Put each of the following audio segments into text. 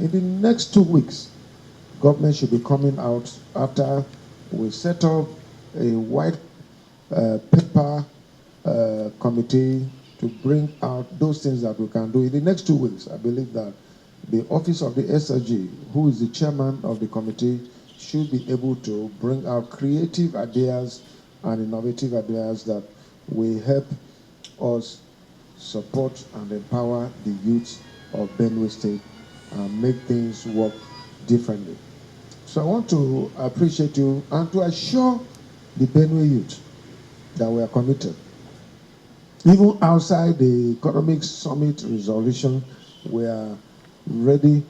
in the next 2 weeks, government should be coming out after we set up a white paper committee to bring out those things that we can do. In the next 2 weeks, I believe that the office of the SLG, who is the chairman of the committee, should be able to bring out creative ideas and innovative ideas that will help us support and empower the youth of Benue State and make things work differently. So I want to appreciate you and to assure the Benue youth that we are committed. Even outside the Economic Summit resolution, we are ready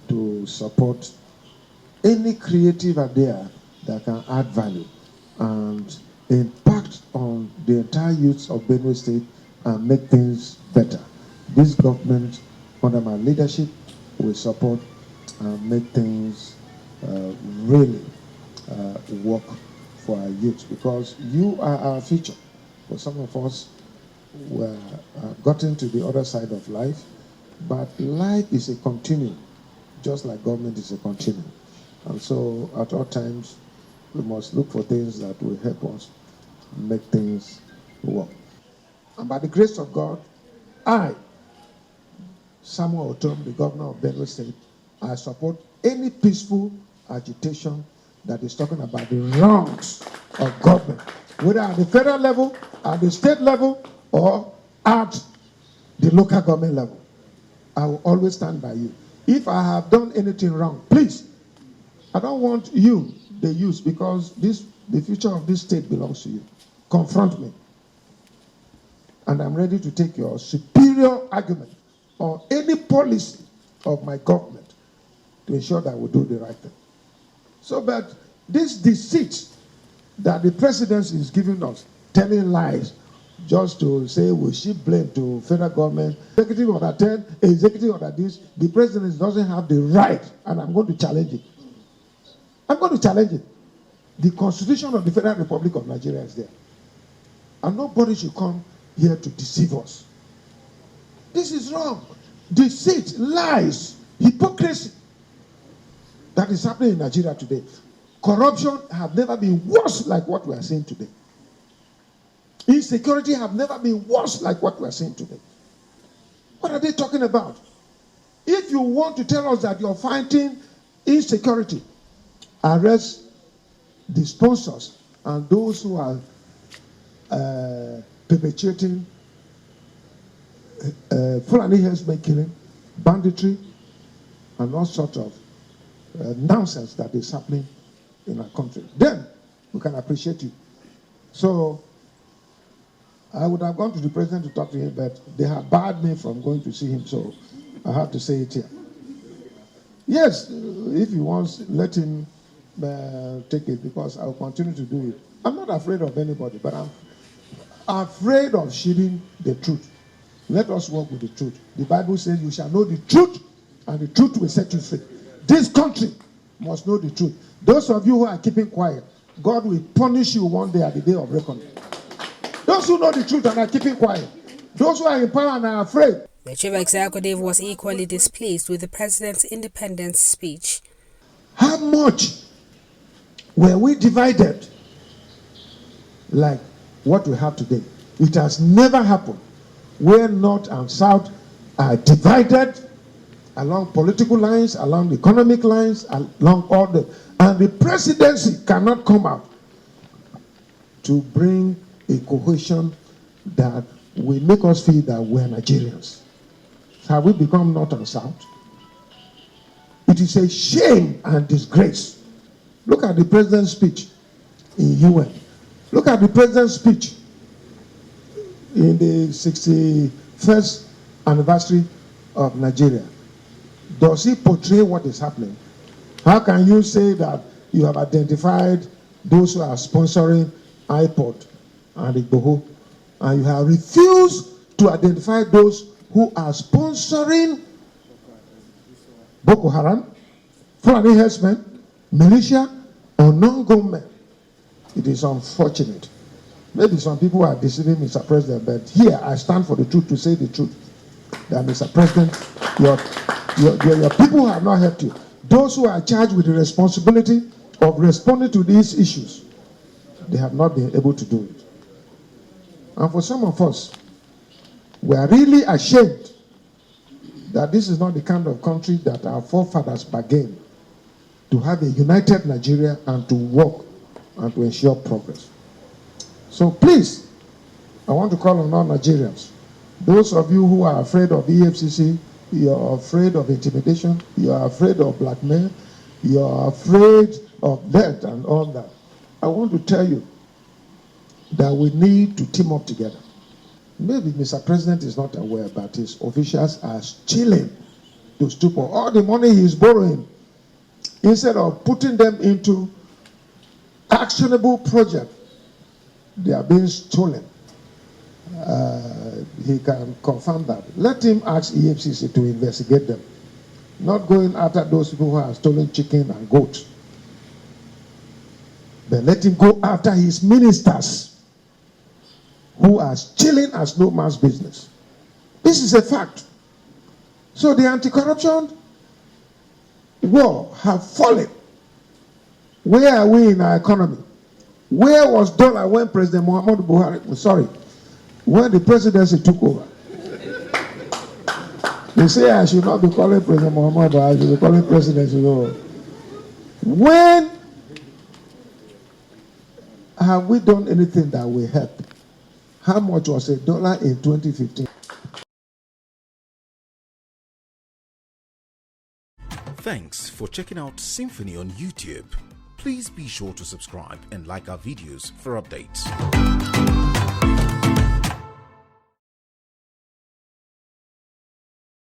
to support any creative idea that can add value and impact on the entire youth of Benue State and make things better. This government, under my leadership, will support and make things really work for our youth, because you are our future. For some of us, we're gotten to the other side of life, but life is a continuum, just like government is a continuum. And so at all times, we must look for things that will help us make things work. And by the grace of God, I, Samuel Otom, the governor of Benue State, I support any peaceful agitation that is talking about the wrongs of government, whether at the federal level, at the state level, or at the local government level. I will always stand by you. If I have done anything wrong, please, I don't want you, the youth, because the future of this state belongs to you. Confront me. And I'm ready to take your superior argument on any policy of my government to ensure that we do the right thing. So, but this deceit that the presidency is giving us, telling lies, just to say we should blame to federal government, executive order 10, executive order this, the president doesn't have the right, and I'm going to challenge it. I'm going to challenge it. The Constitution of the Federal Republic of Nigeria is there. And nobody should come here to deceive us. This is wrong. Deceit, lies, hypocrisy that is happening in Nigeria today. Corruption have never been worse like what we are seeing today. Insecurity have never been worse like what we are seeing today. What are they talking about? If you want to tell us that you're fighting insecurity, arrest the sponsors and those who are perpetuating Fulani herdsmen killing, banditry, and all sorts of nonsense that is happening in our country. Then we can appreciate you. So I would have gone to the president to talk to him, but they have barred me from going to see him, so I have to say it here. Yes, if he wants, let him take it, because I will continue to do it. I'm not afraid of anybody, but I'm afraid of shielding the truth. Let us work with the truth. The Bible says you shall know the truth, and the truth will set you free. This country must know the truth. Those of you who are keeping quiet, God will punish you one day at the day of reckoning. Those who know the truth and are keeping quiet, those who are in power and are afraid. The chief executive was equally displeased with the president's independence speech. How much were we divided like what we have today? It has never happened where North and South are divided along political lines, along economic lines, along all the... And the presidency cannot come out to bring a cohesion that will make us feel that we're Nigerians. Have we become North and South? It is a shame and disgrace. Look at the president's speech in UN. Look at the president's speech in the 61st anniversary of Nigeria. Does he portray what is happening? How can you say that you have identified those who are sponsoring iPod and Igboho, and you have refused to identify those who are sponsoring Boko Haram, Fulani herdsmen, militia, or non-government? It is unfortunate. Maybe some people are deceiving Mr. President, but here I stand for the truth to say the truth. That Mr. President, Your people have not helped you. Those who are charged with the responsibility of responding to these issues, they have not been able to do it. And for some of us, we are really ashamed that this is not the kind of country that our forefathers bargained to have a united Nigeria and to work and to ensure progress. So please, I want to call on all Nigerians. Those of you who are afraid of EFCC, you are afraid of intimidation, you are afraid of blackmail, you are afraid of death and all that. I want to tell you that we need to team up together. Maybe Mr. President is not aware, but his officials are chilling to stupor. All the money he is borrowing, instead of putting them into actionable projects, they are being stolen. He can confirm that. Let him ask EFCC to investigate them, not going after those people who have stolen chicken and goat. But let him go after his ministers who are stealing as no man's business. This is a fact. So the anti-corruption war have fallen. Where are we in our economy? Where was dollar when President Muhammadu Buhari, when the presidency took over? They say I should not be calling President Muhammadu, I should be calling presidency. When have we done anything that will help? How much was a dollar in 2015? Thanks for checking out Symphony on YouTube. Please be sure to subscribe and like our videos for updates.